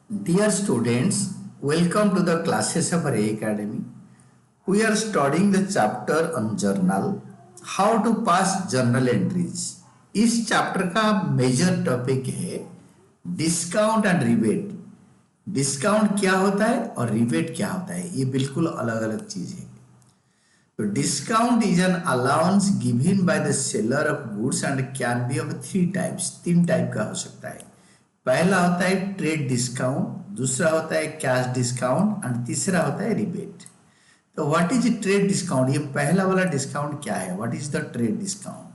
Dear students, welcome to the classes of Ray Academy. We are studying the chapter on journal, how to pass journal entries. इस chapter का major topic है discount and rebate. Discount क्या होता है और rebate क्या होता है, ये बिल्कुल अलग अलग चीज है. तो discount is an allowance given by the seller of goods and can be of three types. तीन टाइप का हो सकता है. पहला होता है ट्रेड डिस्काउंट, दूसरा होता है कैश डिस्काउंट एंड तीसरा होता है रिबेट. तो व्हाट इज ट्रेड डिस्काउंट? ये पहला वाला डिस्काउंट क्या है? What is the trade discount?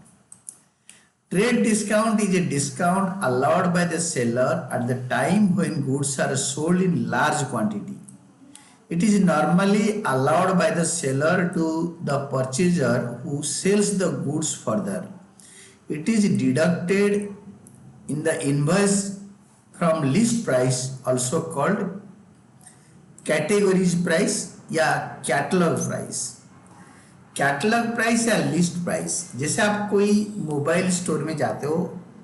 Trade discount is a discount allowed by the seller at the time when goods are sold in large quantity. It is normally allowed by the seller to the purchaser who sells the goods further. It is deducted in the invoice from list price, also called categories price या catalog price. Catalogue price या list price, जैसे आप कोई mobile store में जाते हो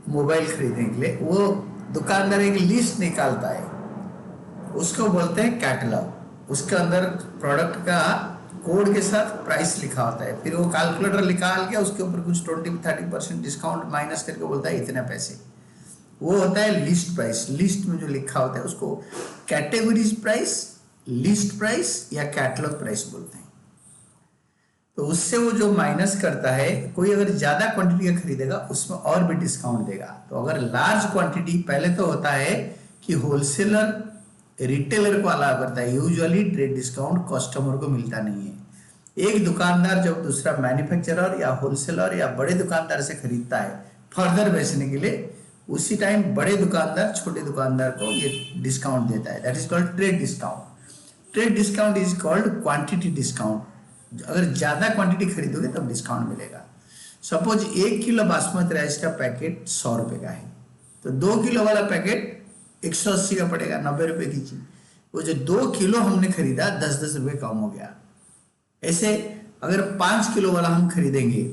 mobile खरीदने के लिए, वो दुकानदार एक लिस्ट निकालता है, उसको बोलते हैं कैटलॉग. उसके अंदर प्रोडक्ट का कोड के साथ प्राइस लिखा होता है. फिर वो कैलकुलेटर निकाल के उसके ऊपर कुछ 20-30% डिस्काउंट माइनस करके बोलता है इतने पैसे. वो होता है लिस्ट प्राइस. लिस्ट में जो लिखा होता है उसको कैटेगरीज प्राइस, लिस्ट प्राइस या कैटलॉग प्राइस बोलते हैं. तो उससे वो जो माइनस करता है, कोई अगर ज्यादा क्वांटिटी का खरीदेगा उसमें और भी डिस्काउंट देगा. तो अगर लार्ज क्वांटिटी, पहले तो होता है कि होलसेलर रिटेलर को अलाउ करता है. यूजुअली ट्रेड डिस्काउंट कस्टमर को मिलता नहीं है. एक दुकानदार जब दूसरा मैन्युफैक्चरर या होलसेलर या बड़े दुकानदार से खरीदता है फर्दर बेचने के लिए, उसी टाइम बड़े दुकानदार छोटे दुकानदार को ये डिस्काउंट देता है. That is called trade discount. Trade discount is called quantity discount. अगर ज्यादा क्वांटिटी खरीदोगे तब डिस्काउंट मिलेगा. सपोज 1 किलो बासमती राइस का पैकेट 100 रुपए का है, तो 2 किलो वाला पैकेट 180 का पड़ेगा, 90 रुपए की चीज. वो जो 2 किलो हमने खरीदा 10-10 रुपए कम हो गया. ऐसे अगर 5 किलो वाला हम खरीदेंगे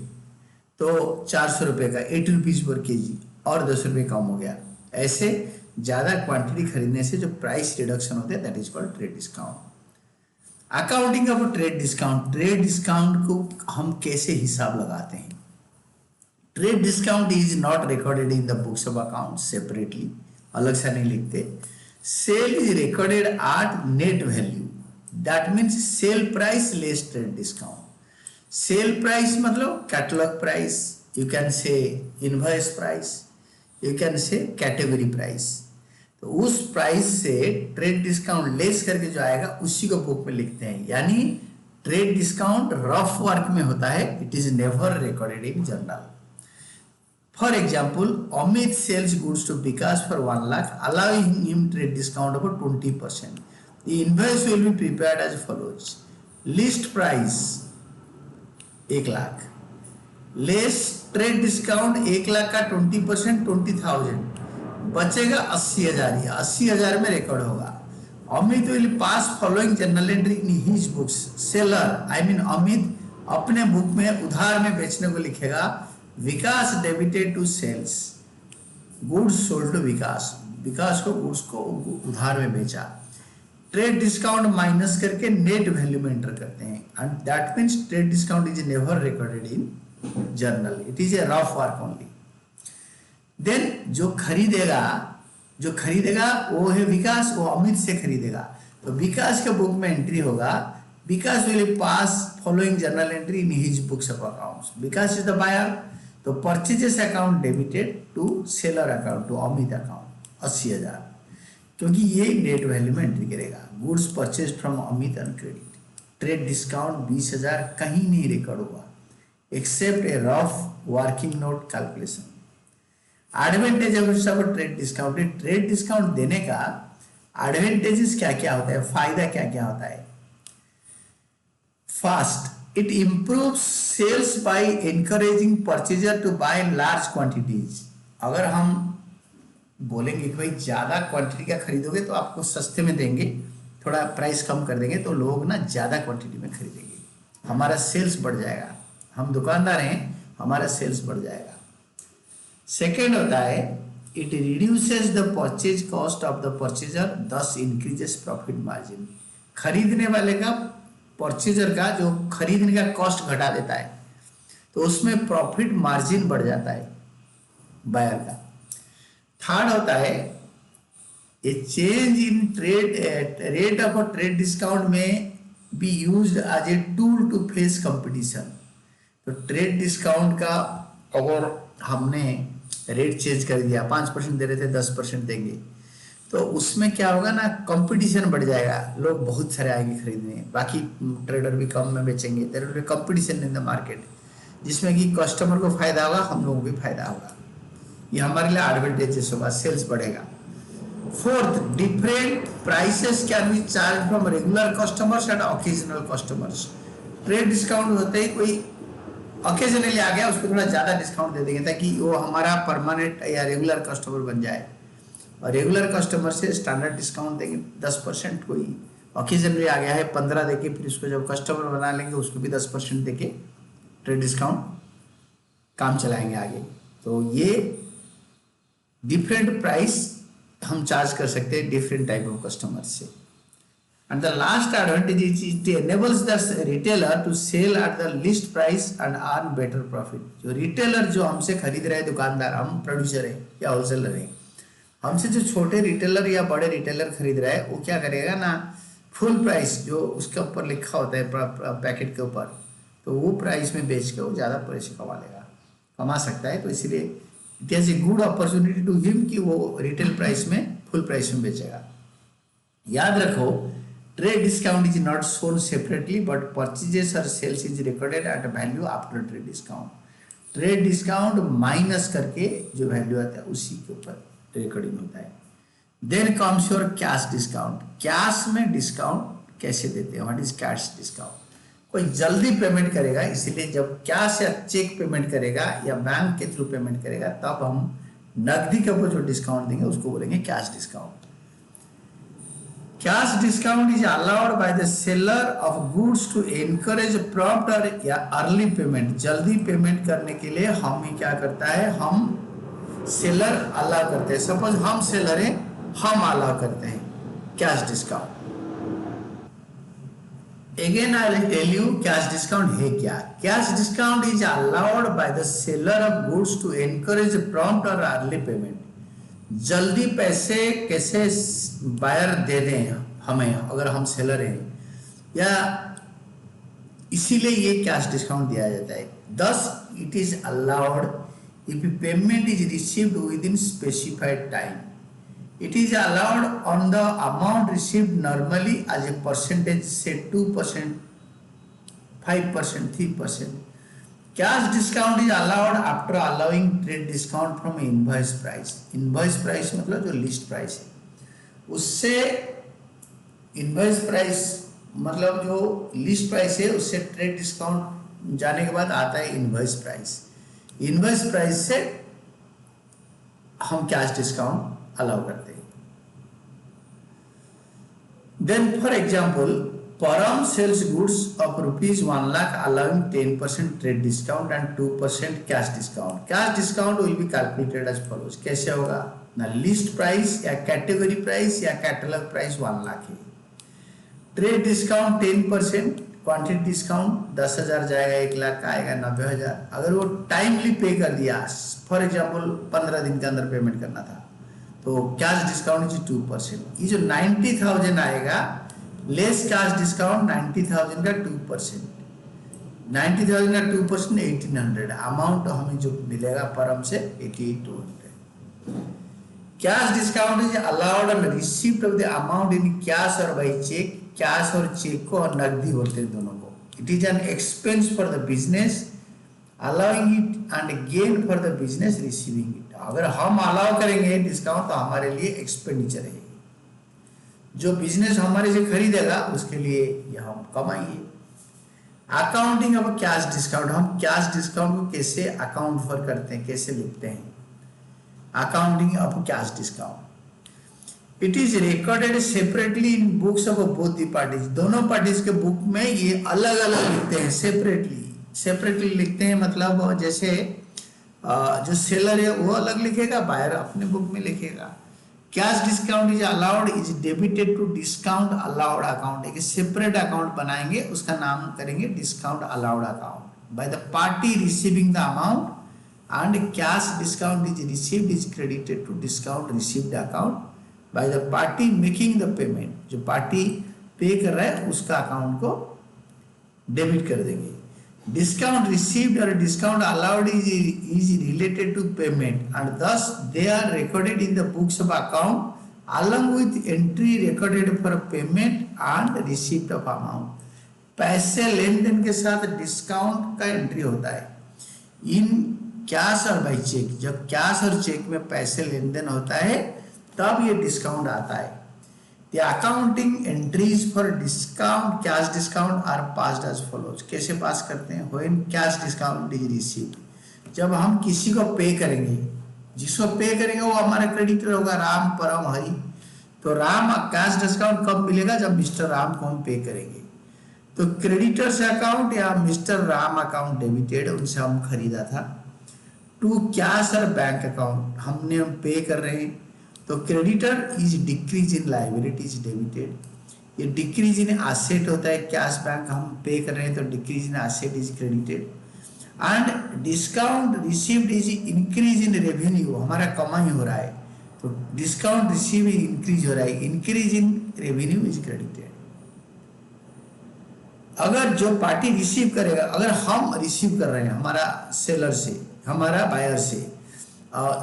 तो 400 रुपए का, 80 रुपीज पर केजी, और 10 रुपए कम हो गया. ऐसे ज्यादा क्वांटिटी खरीदने से जो प्राइस रिडक्शन होता है that is called trade discount. Accounting of trade discount. Trade discount को हम कैसे हिसाब लगाते हैं? Trade discount is not recorded in the books of account separately, अलग से नहीं लिखते. Sale is recorded at net value. That means sale price less trade discount. Sale price मतलब catalogue price, you can say invoice price, you can say category price. तो उस price से trade discount less करके जो आएगा उसी को book में लिखते हैं. यानी ट्रेड डिस्काउंट रफ वर्क में होता है. It is never recorded in journal. For example, Amit sells goods to Vikas for 1 lakh, allowing him trade discount of 20%. The invoice will be prepared as follows. List price 1 lakh, less trade discount 1 lakh का 20% 20,000, बचेगा 80,000. 80,000 में record होगा. Amit will pass following journal entry in his books. Seller I mean Amit अपने book में उधार में बेचने को लिखेगा Vikas debited to sales, goods sold to Vikas. Vikas को गुड्स को उधार में बेचा. ट्रेड डिस्काउंट माइनस करके नेट वैल्यू में एंटर करते हैं and that means trade discount is never recorded in journal. It is a rough work only. Then जो खरीदेगा वो है विकास, वो अमित से खरीदेगा. तो विकास के बुक में एंट्री होगा Vikas will pass following journal entry in his books of accounts. Vikas is the buyer, तो purchases account debited to seller account to Amit account 80,000, क्योंकि ये नेट वैल्यू में एंट्री करेगा. Goods purchase from Amit on credit. Trade discount 20,000 कहीं नहीं record हुआ except a rough working note calculation. Advantage of trade discount. Trade discount देने का advantages क्या क्या होता है, फायदा क्या क्या होता है? First, it improves sales by encouraging purchaser to buy large quantities. अगर हम बोलेंगे कि भाई ज्यादा क्वांटिटी का खरीदोगे तो आपको सस्ते में देंगे, थोड़ा प्राइस कम कर देंगे, तो लोग ना ज्यादा क्वांटिटी में खरीदेंगे, हमारा सेल्स बढ़ जाएगा. हम दुकानदार हैं, हमारा सेल्स बढ़ जाएगा. सेकेंड होता है it reduces the purchase cost of the purchaser, दस इंक्रीजेस प्रॉफिट मार्जिन। खरीदने वाले का, परचेजर का जो खरीदने का कॉस्ट घटा देता है, तो उसमें प्रॉफिट मार्जिन बढ़ जाता है बायर का। थर्ड होता है a change in trade rate of a trade discount में be used as a tool to face competition. तो ट्रेड डिस्काउंट का अगर हमने रेट चेंज कर दिया, 5% दे रहे थे 10% देंगे, तो उसमें क्या होगा ना, कंपटीशन बढ़ जाएगा, लोग बहुत सारे आएंगे खरीदने, बाकी ट्रेडर भी कम में बेचेंगे, there will be competition in the market, जिसमें कि कस्टमर को फायदा होगा, हम लोगों को भी फायदा होगा, ये हमारे लिए एडवांटेजेस होगा, सेल्स बढ़ेगा। Fourth, different prices can be charge from regular customers and occasional customers. Trade discount होते ही कोई ओकेजनली आ गया, उसको थोड़ा ज़्यादा डिस्काउंट दे देंगे ताकि वो हमारा परमानेंट या रेगुलर कस्टमर बन जाए, और रेगुलर कस्टमर से स्टैंडर्ड डिस्काउंट देंगे 10%, कोई ओकेजनली आ गया है 15 देके, फिर उसको जब कस्टमर बना लेंगे उसको भी 10% देके ट्रेड डिस्काउंट काम चलाएंगे आगे। तो ये डिफरेंट प्राइस हम चार्ज कर सकते हैं डिफरेंट टाइप ऑफ कस्टमर से। And the last advantage is it enables the retailer to sell at the least price and earn better profit। जो रिटेलर जो हमसे खरीद रहे हैं, दुकानदार, हम प्रोड्यूसर है या होलसेलर है, हमसे जो छोटे रिटेलर या बड़े रिटेलर खरीद रहा है, वो क्या करेगा ना, फुल प्राइस जो उसके ऊपर लिखा होता है पैकेट के ऊपर, तो वो प्राइस में बेच के वो ज़्यादा पैसे कमा सकता है। तो इसलिए it is a good opportunity to him कि वो रिटेल प्राइस में, फुल प्राइस में बेचेगा। याद रखो, trade discount is not shown separately but purchases और sales is recorded at value after trade discount. Trade discount minus करके जो वैल्यू आता है उसी के ऊपर रिकॉर्डिंग होता है। Then comes your cash discount. Cash में डिस्काउंट कैसे देते हैं, व्हाट इज कैश डिस्काउंट? कोई जल्दी पेमेंट करेगा, इसीलिए जब कैश या चेक पेमेंट करेगा या बैंक के थ्रू पेमेंट करेगा, तब हम नकदी के ऊपर जो डिस्काउंट देंगे उसको बोलेंगे cash discount. Cash discount is allowed by the seller of goods to encourage prompt और या अर्ली पेमेंट। जल्दी पेमेंट करने के लिए हम ही क्या करता है, हम सेलर अलाउ करते हैं। सपोज हम सेलर हैं, हम अलाउ करते हैं cash discount. Again I will tell you cash discount है क्या। Cash discount is allowed by the seller of goods to encourage prompt और अर्ली पेमेंट। जल्दी पैसे कैसे बायर दे दें हमें, अगर हम सेलर हैं, या इसीलिए ये कैश डिस्काउंट दिया जाता है। Thus it is allowed if payment is received within specified time. It is allowed on the amount received normally as a percentage, say 2%, 5%, 3%। Cash discount is allowed after allowing trade discount from invoice price। invoice price मतलब जो list price है, उससे invoice price मतलब जो list price है, उससे trade discount जाने के बाद आता है invoice प्राइस। invoice प्राइस से हम कैश डिस्काउंट अलाउ करते हैं। Then for example, Param sells goods of rupees 1 lakh allowing 10% trade discount and 2% cash discount। Cash discount will be calculated as follows। कैसे होगा ना, लिस्ट प्राइस या category price या catalogue price 1 lakh है, trade discount 10%, quantity discount 10,000 जाएगा, 1 लाख का आएगा 90,000। अगर वो टाइमली पे कर दिया, फॉर एग्जाम्पल 15 दिन के अंदर पेमेंट करना था, तो कैश डिस्काउंट इज 2%। ये जो 90,000 आएगा लेस कैश डिस्काउंट 90,000 का 2%, 90,000 का 2% 1,800, अमाउंट हमें जो मिलेगा परम से 8,200। Cash discount is allowed on receipt of the amount in cash और बाई चेक। कैश और चेक को और नकदी बोलते हैं दोनों को। It is an expense for the business allowing it and gain for the business receiving it. अगर हम अलाउ करेंगे डिस्काउंट तो हमारे लिए एक्सपेंडिचर है, जो बिजनेस हमारे से खरीदेगा उसके लिए ये हम कमाएंगे। अकाउंटिंग ऑफ कैश डिस्काउंट, हम कैश डिस्काउंट को कैसे अकाउंट फॉर करते हैं, कैसे लिखते हैं। Accounting of cash discount, it is recorded separately in books of both the parties. दोनों पार्टीज के बुक में ये अलग अलग लिखते हैं, सेपरेटली लिखते हैं। मतलब जैसे जो सेलर है वो अलग लिखेगा, बायर अपने बुक में लिखेगा। Cash discount is allowed is debited to discount allowed account, एक सेपरेट अकाउंट बनाएंगे, उसका नाम करेंगे discount allowed account by the party receiving the amount, and cash discount is received is credited to discount received account by the party making the payment, जो party पे कर रहा है उसका अकाउंट को डेबिट कर देंगे। डिस्काउंट रिसीव्ड और discount allowed is related to payment and thus they are recorded in the books of account along with entry recorded for payment and receipt of amount। पैसे लेन देन के साथ discount का entry होता है in cash और by check. जब cash और चेक में पैसे लेन देन होता है तब ये डिस्काउंट आता है। The accounting entries for discount cash discount are passed as follows. कैसे पास करते हैं? When cash discount is received, जब हम किसी को पे करेंगे, जिसको पे करेंगे वो हमारा क्रेडिटर होगा, राम परम हरि। तो राम कैश डिस्काउंट कब मिलेगा? जब मिस्टर राम को हम पे करेंगे। तो क्रेडिटर्स अकाउंट या मिस्टर राम अकाउंट डेबिटेड, उनसे हम खरीदा था। टू कैश और बैंक अकाउंट, हमने हम पे कर रहे हैं, तो creditor is decrease in liability is debited. ये डिक्रीज इन एसेट होता है, कैश बैंक हम पे कर रहे हैं तो decrease in asset is credited. And discount received is increase in revenue, हमारा कमाई हो रहा है तो डिस्काउंट रिसीव इंक्रीज हो रहा है, increase in revenue is credited. अगर जो पार्टी रिसीव करेगा, अगर हम रिसीव कर रहे हैं हमारा सेलर से, हमारा बायर से,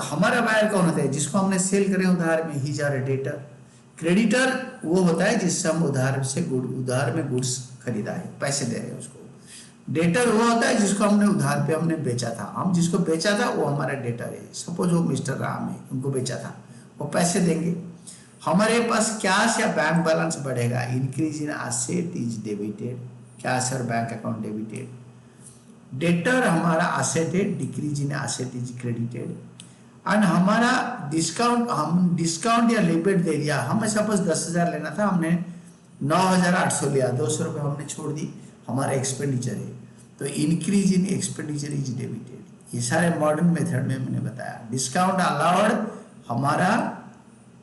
हमारा बायर कौन होता है? जिसको हमने सेल करे उधार में, ही आर डेटर। क्रेडिटर वो होता है जिससे हम उधार में गुड्स खरीदा है, पैसे दे रहे हैं उसको। डेटर वो होता है जिसको हमने उधार पे हमने बेचा था, हम जिसको बेचा था वो हमारा डेटर है। सपोज वो मिस्टर राम है, उनको बेचा था, वो पैसे देंगे। हमारे पास कैश या बैंक बैलेंस बढ़ेगा, increase in asset is debited, cash और बैंक अकाउंट डेबिटेड। डेटर हमारा एसेट है, decrease in asset is credited. And हमारा डिस्काउंट, हम डिस्काउंट या लिमिट दे दिया, हमें सपोज 10,000 लेना था, हमने 9,800 लिया, 200 रुपये हमने छोड़ दी, हमारा एक्सपेंडिचर है, तो increase in expenditure is debited. ये सारे मॉडर्न मेथड में मैंने बताया। डिस्काउंट अलाउड हमारा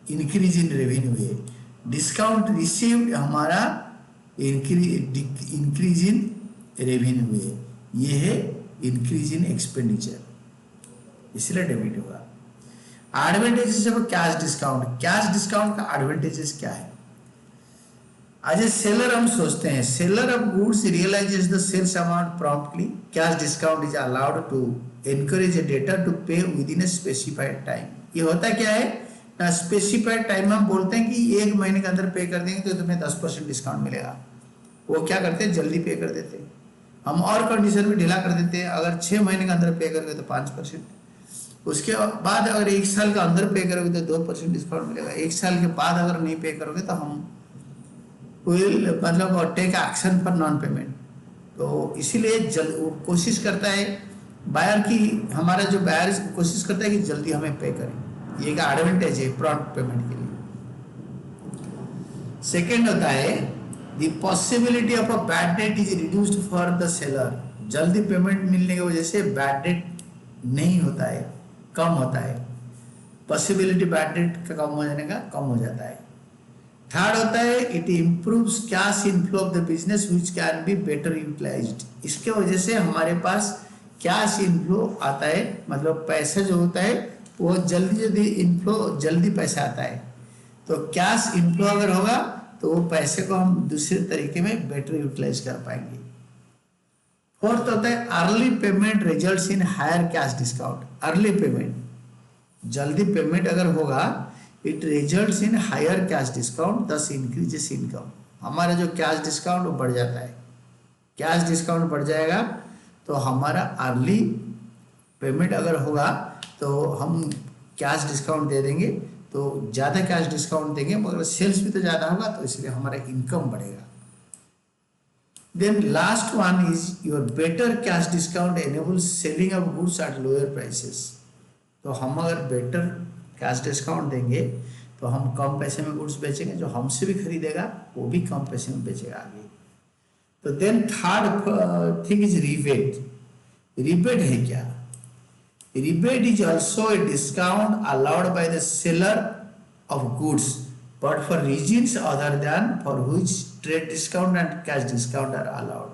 इंक्रीज इन रेवेन्यू है, डिस्काउंट रिसीव्ड हमारा इंक्रीज इन रेवेन्यू है, ये है इंक्रीज इन एक्सपेंडिचर, इसलिए डेबिट होगा। Advantages of cash discount, cash discount का एडवांटेजेस क्या है? एज ए सेलर हम सोचते हैं, seller of goods realizes the sales amount promptly, cash discount is allowed to encourage a debtor to पे with in a specified time. ये होता क्या है ना, स्पेसिफाइड टाइम में हम बोलते हैं कि 1 महीने के अंदर पे कर देंगे तो तुम्हें 10% डिस्काउंट मिलेगा। वो क्या करते हैं, जल्दी पे कर देते हैं। हम और कंडीशन में ढीला कर देते हैं, अगर 6 महीने के अंदर पे करोगे तो 5%, उसके बाद अगर 1 साल के अंदर पे करोगे तो 2% डिस्काउंट मिलेगा, 1 साल के बाद अगर नहीं पे करोगे तो हम विल मतलब take action for non payment. तो इसीलिए वो कोशिश करता है बायर की, हमारा जो बायर कोशिश करता है कि जल्दी हमें पे करें, ये का एडवांटेज है प्रॉम्प्ट पेमेंट के लिए। सेकेंड होता है the possibility of a bad debt is reduced for the seller. जल्दी पेमेंट मिलने की वजह से बैड डेट नहीं होता है, कम होता है, पॉसिबिलिटी बैड डेट का कम हो जाने का कम हो जाता है। थर्ड होता है it improves cash inflow of the business which can be better utilized. इसके वजह से हमारे पास कैश इनफ्लो आता है, मतलब पैसा जो होता है वो जल्दी इनफ्लो, जल्दी पैसा आता है। तो कैश इनफ्लो अगर होगा तो वो पैसे को हम दूसरे तरीके में बेटर यूटिलाइज कर पाएंगे। फोर्थ होता है early payment results in higher cash discount. Early payment, जल्दी पेमेंट अगर होगा it results in higher cash discount thus increases income. हमारा जो कैश डिस्काउंट वो बढ़ जाता है, कैश डिस्काउंट बढ़ जाएगा तो हमारा अर्ली पेमेंट अगर होगा तो हम कैश डिस्काउंट दे देंगे, तो ज़्यादा कैश डिस्काउंट देंगे मगर सेल्स भी तो ज़्यादा होगा, तो इसलिए हमारा इनकम बढ़ेगा। Then last one is your better cash discount enables selling of goods at lower prices. तो हम अगर बेटर कैश डिस्काउंट देंगे तो हम कम पैसे में गुड्स बेचेंगे, जो हमसे भी खरीदेगा वो भी कम पैसे में बेचेगा आगे। तो then third thing is rebate. Rebate है क्या? Rebate is also a discount allowed by the seller of goods, but for regions other than for which trade discount and cash discount are allowed.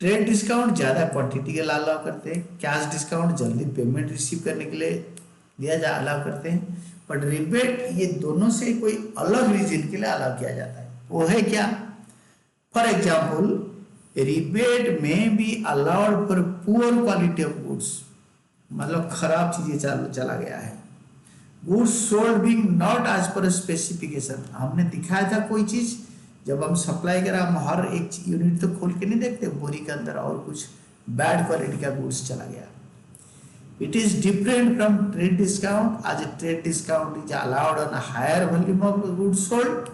Trade discount ज़्यादा quantity के लिए allow करते हैं, cash discount जल्दी payment receive करने के लिए दिया जा अलाउ करते हैं, बट रिबेट ये दोनों से कोई अलग रीजन के लिए अलाउ किया जाता है। वो है क्या? फॉर एग्जाम्पल, रिबेट में be allowed for poor quality of goods, मतलब खराब चीजें चला गया है। Goods sold being not as per specification, हमने दिखाया था कोई चीज, जब हम सप्लाई करा हम हर एक यूनिट तो खोल के नहीं देखते, बोरी के अंदर और कुछ बैड क्वालिटी का गुड्स चला गया। It is different from trade discount, as a trade discount is allowed on higher volume of goods sold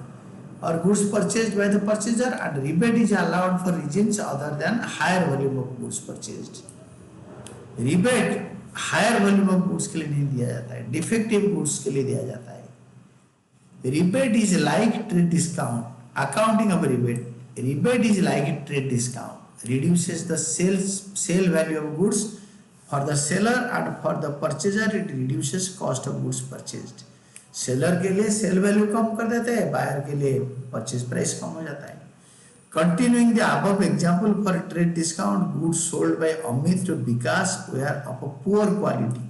और goods purchased by the purchaser, and rebate is allowed for reasons other than higher volume of goods purchased. Rebate higher volume of goods के लिए नहीं दिया जाता है, defective goods के लिए दिया जाता है। Rebate is like trade discount, accounting of rebate is like a trade discount, reduces the sale value of goods for the seller and for the purchaser it reduces cost of goods purchased। Seller के लिए cell value कम कर देते हैं, buyer के लिए purchase price कम हो जाता है। Continuing the above example for trade discount, goods sold by Amit to Vikas were of a poor quality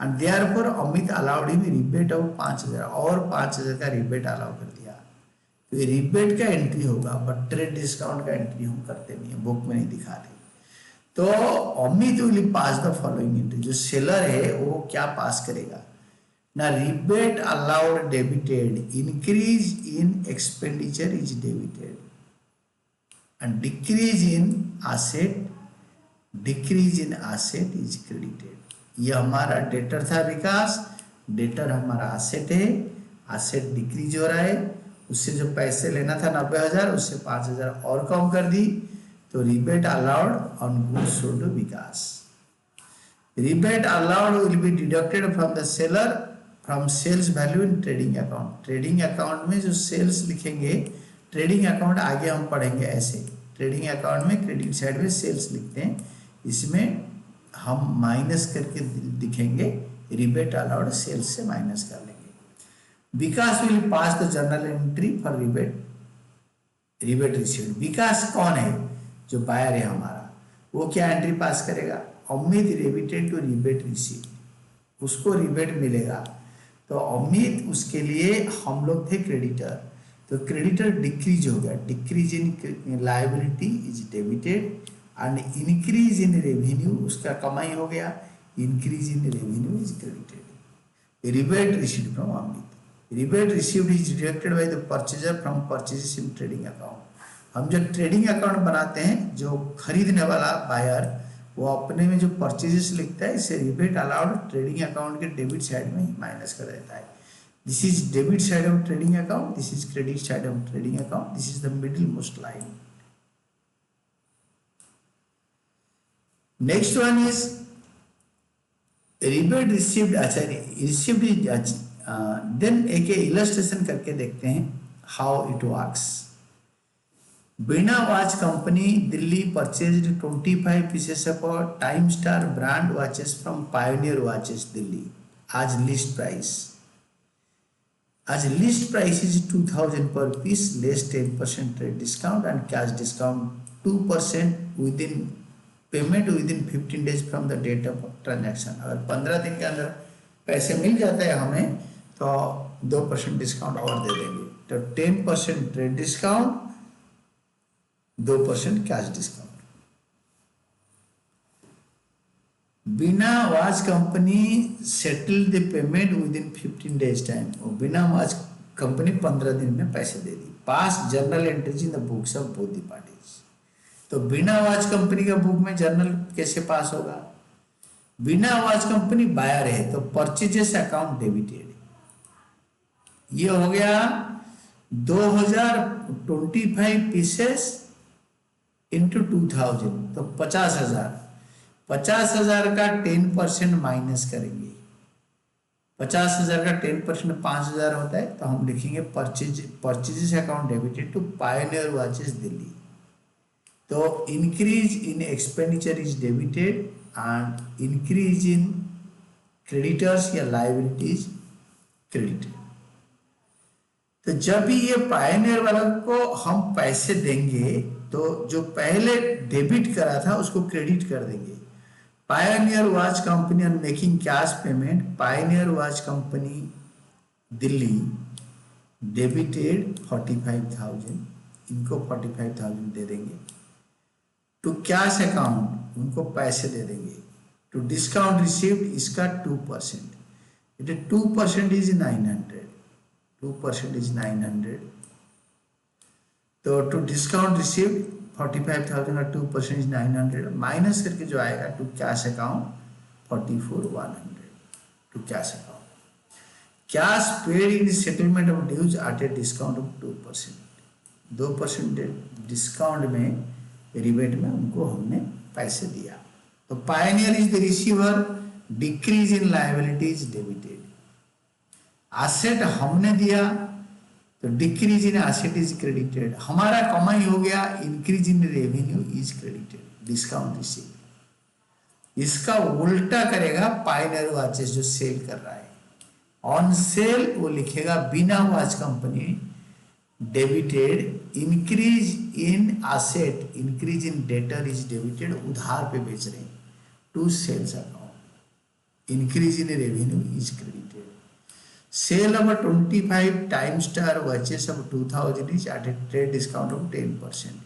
and therefore Amit allowed him rebate of 5000 और 5000 का रिबेट अलाउ कर दिया। तो ये रिबेट का एंट्री होगा, बट ट्रेड डिस्काउंट का एंट्री हम करते नहीं है, बुक में नहीं दिखाते। तो Amit will pass the following entry, जो सेलर है वो क्या पास करेगा ना, rebate allowed debited, increase in expenditure is debited and decrease in asset is credited. ये हमारा डेटर था विकास, डेटर हमारा आसेट है, आसेट डिक्रीज हो रहा है, उससे जो पैसे लेना था 90,000 उससे 5,000 और कम कर दी, तो rebate allowed on goods sold to Vikas. Rebate allowed will be deducted from the seller from sales value in trading account. Trading account में जो सेल्स लिखेंगे, ट्रेडिंग अकाउंट आगे हम पढ़ेंगे ऐसे, ट्रेडिंग अकाउंट में क्रेडिट साइड में सेल्स लिखते हैं, इसमें हम माइनस करके दिखेंगे, रिबेट अलाउड सेल्स से माइनस कर लेंगे। Vikas will pass the journal entry for rebate received. Vikas कौन है? जो बायर है हमारा, वो क्या एंट्री पास करेगा? Amit debited to rebate received, उसको रिबेट मिलेगा, तो अमित उसके लिए हम लोग थे क्रेडिटर, तो क्रेडिटर डिक्रीज हो गया, decrease in liability is debited and increase in revenue, उसका कमाई हो गया, increase in revenue is credited. Rebate received from Amit, rebate received is deducted bye the purchaser from purchases in trading account. हम जब trading account बनाते हैं, जो खरीदने वाला बायर वो अपने में जो परचेजेस लिखता है, इसे रिबेट अलाउड ट्रेडिंग अकाउंट के डेबिट साइड में ही माइनस कर देता है। This is debit side of trading account, this is credit side of trading account, this is the middle most line. Next one is rebate received, अच्छा received is then एक illustration करके देखते हैं how it works. Beena Watch Company Delhi purchased 25 pieces of Time Star brand watches from Pioneer watches Delhi आज list price. आज list price is 2000 per piece, less 10% trade discount and cash discount 2% within payment within 15 days from the date of transaction. अगर 15 दिन के अंदर पैसे मिल जाते हैं हमें तो 2% डिस्काउंट और दे देंगे, तो 10% trade discount, 2% cash discount. Bina watch company settle the payment within 15 days time, और बिना वॉच कंपनी 15 दिन में पैसे दे दी। Pass journal entries in the books of both the parties. तो बिना वॉच कंपनी का बुक में जर्नल कैसे पास होगा? बिना वॉच कंपनी बायर है तो परचेजेस अकाउंट डेबिटेड, ये हो गया 2025 पीसेस इंटू 2000, तो 50,000। 50,000 का 10% माइनस करेंगे, 50,000 का 10% 5,000 होता है, तो हम लिखेंगे purchases account debited to pioneer watches Delhi. तो increase in expenditure is debited and increase in creditors या लायबिलिटीज क्रेडिटेड। तो जब भी ये पायनियर वाला को हम पैसे देंगे तो जो पहले डेबिट करा था उसको क्रेडिट कर देंगे। Pioneer watch company on making cash payment, Pioneer watch Company Delhi debited 45,000, इनको 45,000 दे देंगे। टू कैश अकाउंट उनको पैसे दे देंगे। टू डिस्काउंट रिसीव्ड इसका 2%, इट 2% इज 900, 2% इज 900। तो टू डिस्काउंट रिसीव्ड 45,000 और 2% इज 900 माइनस करके जो आएगा to cash account 44,100 to cash account. Cash paid in settlement of dues at a discount of 2%, 2% discount में रिबेट में उनको हमने पैसे दिया। तो pioneer is the receiver, decrease in liabilities debited. Asset हमने दिया तो decrease in asset is credited, हमारा कमाई हो गया, increase in revenue is credited, discount receive. इसका उल्टा करेगा पायनियर वॉचेस जो सेल कर रहा है। ऑन सेल वो लिखेगा Bina watch company debited, increase in asset, increase in debtor is debited, उधार पे बेच रहे हैं, to sales account, increase in revenue is credited. Sale of 25 time star watches of 2000 is at a trade discount of 10%,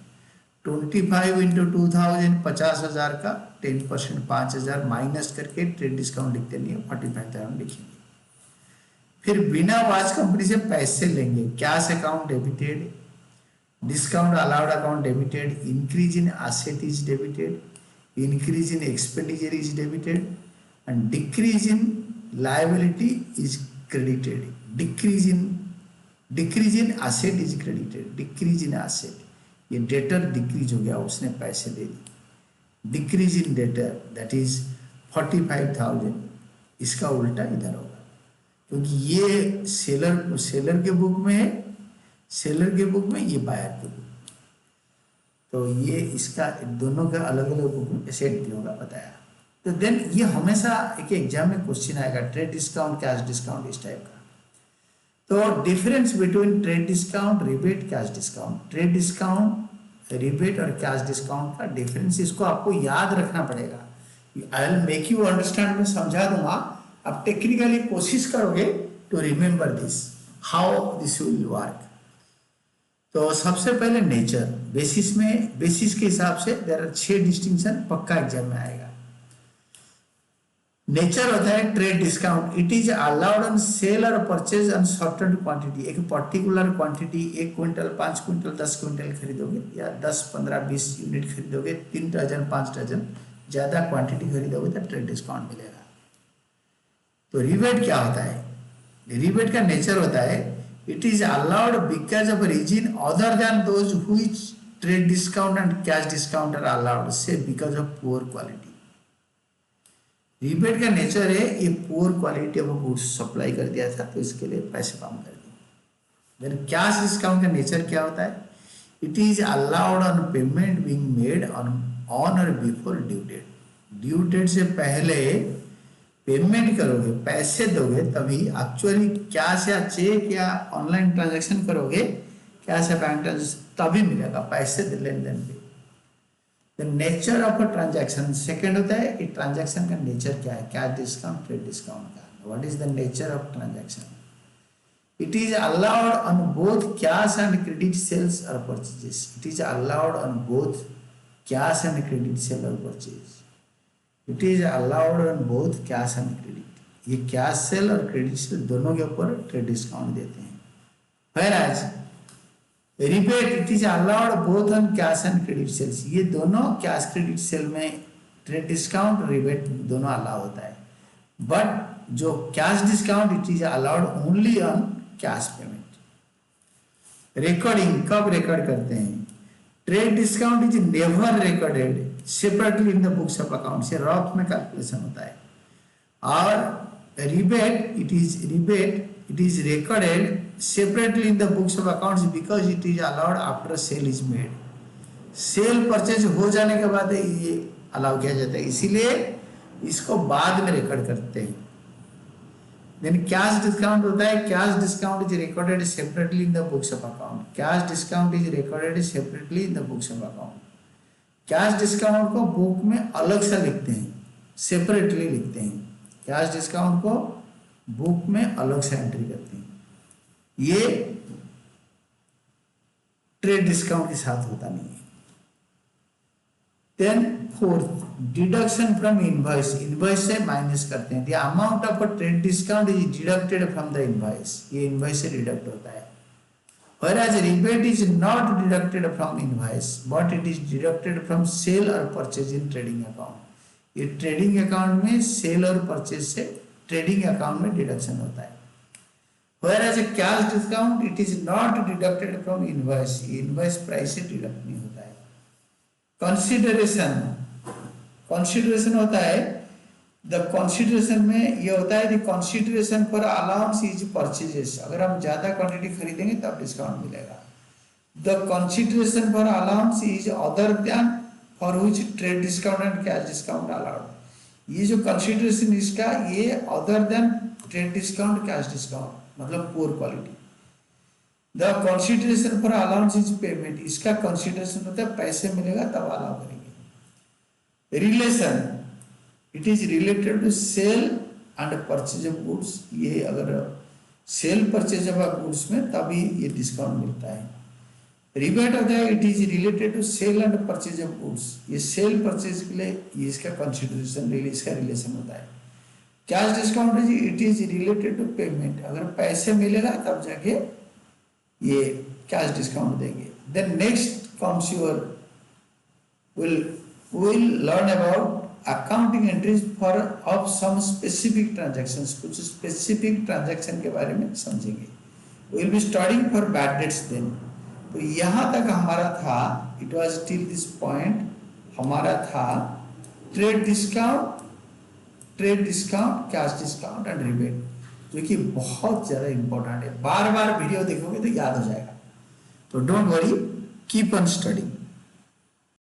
25 into 2000 50,000 का 10% 5,000 minus करके trade discount लिखते नहीं है, 45,000 लिखेंगे। फिर बिना वॉच कंपनी से पैसे लेंगे, cash account debited, discount allowed account debited, increase in asset is debited, increase in expenditure is debited and decrease in liability is credited. Decrease in asset is credited, decrease in asset, ये debtor decrease हो गया, उसने पैसे दे दिए। Decrease in debtor that is 45,000, इसका उल्टा इधर होगा क्योंकि ये सेलर के बुक में है, सेलर के बुक में, ये बायर के बुक में। तो ये इसका दोनों का अलग अलग बुक में सेट भी होगा बताया। तो देन ये हमेशा एक एग्जाम में क्वेश्चन आएगा, ट्रेड डिस्काउंट कैश डिस्काउंट इस टाइप का। तो difference between trade discount rebate cash discount, trade discount rebate और कैश डिस्काउंट का डिफरेंस इसको आपको याद रखना पड़ेगा। I will make you understand, मैं समझा दूंगा, आप टेक्निकली कोशिश करोगे to remember this how this will work. तो सबसे पहले नेचर, बेसिस में, बेसिस के हिसाब से देयर आर 6 डिस्टिंक्शन पक्का एग्जाम में आएगा। नेचर होता है trade discount, it is allowed on sale और परचेज ऑन सर्टेन क्वांटिटी, एक particular quantity 1 quintal 5 quintal 10 quintal खरीदोगे या 10 15 20 यूनिट खरीदोगे, 3 डजन 5 डजन ज्यादा क्वांटिटी खरीदोगे तो ट्रेड डिस्काउंट मिलेगा। तो रिबेट क्या होता है? रिबेट का नेचर होता है it is allowed because of reason other than those which trade discount and cash discount are allowed, say because of poor quality. Rebate का नेचर है ये poor quality of goods supply कर दिया था तो इसके लिए पैसे कम कर दिए। देन कैश डिस्काउंट का नेचर क्या होता है? It is allowed on payment being made on और before due date, due date से पहले पेमेंट करोगे, पैसे दोगे, तभी एक्चुअली कैश या चेक या ऑनलाइन ट्रांजैक्शन करोगे, कैश या बैंक ट्रांजैक्शन, तभी मिलेगा पैसे लेन देन पे। The nature of a transaction second होता है कि ट्रांजैक्शन का नेचर क्या है, कैश डिस्काउंट ट्रेड डिस्काउंट का। What is the nature of transaction? It is allowed on both cash and credit sales और purchases, it is allowed on both cash and credit sale और purchase, it is allowed on both cash and credit. ये cash sale और credit sale दोनों के ऊपर trade discount देते हैं। whereas rebate it is allowed both on cash and credit sales, ये दोनों कैश क्रेडिट सेल में ट्रेड डिस्काउंट रिबेट दोनों अलाउ होता है, बट जो cash discount it is allowed only on cash payment. Recording कब रिकॉर्ड करते हैं? Trade discount is never recorded separately in the books of account, से रफ में कैलकुलेशन होता है। और rebate it is recorded separately in the books of accounts because it is allowed after sale is made, cell purchase हो जाने के बाद ये अलाउ किया जाता है, इसीलिए इसको बाद में रिकॉर्ड करते हैं। देन कैश डिस्काउंट होता है, cash discount is recorded separately in the books of account, cash discount is recorded separately in the books of account. Cash discount को बुक में अलग से लिखते हैं, सेपरेटली लिखते हैं, कैश डिस्काउंट को बुक में अलग से एंट्री करते हैं। ये ट्रेड डिस्काउंट के साथ होता नहीं है। Then fourth, deduction from invoice, invoice से माइनस करते हैं। The amount of a trade discount is deducted from the invoice, ये इनवॉइस से डिडक्ट होता है। Whereas rebate is not deducted from invoice, but it is deducted from sale or purchase in trading account. ये trading account में cell और purchase से trading account में deduction होता है। Whereas a cash discount it is not deducted from invoice, invoice price से deduct नहीं होता है। कंसिडरेशन, कंसिडरेशन होता है, द कंसिडरेशन में ये होता है the consideration for allowance is purchases, अगर हम ज्यादा क्वांटिटी खरीदेंगे तब डिस्काउंट मिलेगा। The consideration for allowance is other than for which trade discount and cash discount allowed. ये जो कंसिडरेशन इसका ये other than trade discount cash discount मतलब poor quality. The consideration for allowance is payment, इसका consideration होता है पैसे मिलेगा तब अलाउ करेंगे। Relation, it is related to sale and purchase of goods, ये अगर सेल परचेज ऑफ गुड्स में तभी ये डिस्काउंट मिलता है। रिबेट होता है, it is related to sale and purchase of goods, ये सेल परचेज के लिए ये इसका कंसिडरेशन इसका रिलेशन होता है। Cash discount is it is related to payment, अगर पैसे मिलेगा तब जाके ये कैश डिस्काउंट देंगे। Then next comes your will learn about accounting entries for of some specific transactions, कुछ स्पेसिफिक ट्रांजैक्शन के बारे में समझेंगे। Will be starting for bad debts then. तो यहाँ तक हमारा था, it was till this point हमारा था trade discount, cash discount and rebate, जो कि बहुत ज़्यादा इंपॉर्टेंट है। बार बार वीडियो देखोगे तो याद हो जाएगा। तो don't worry, keep on studying.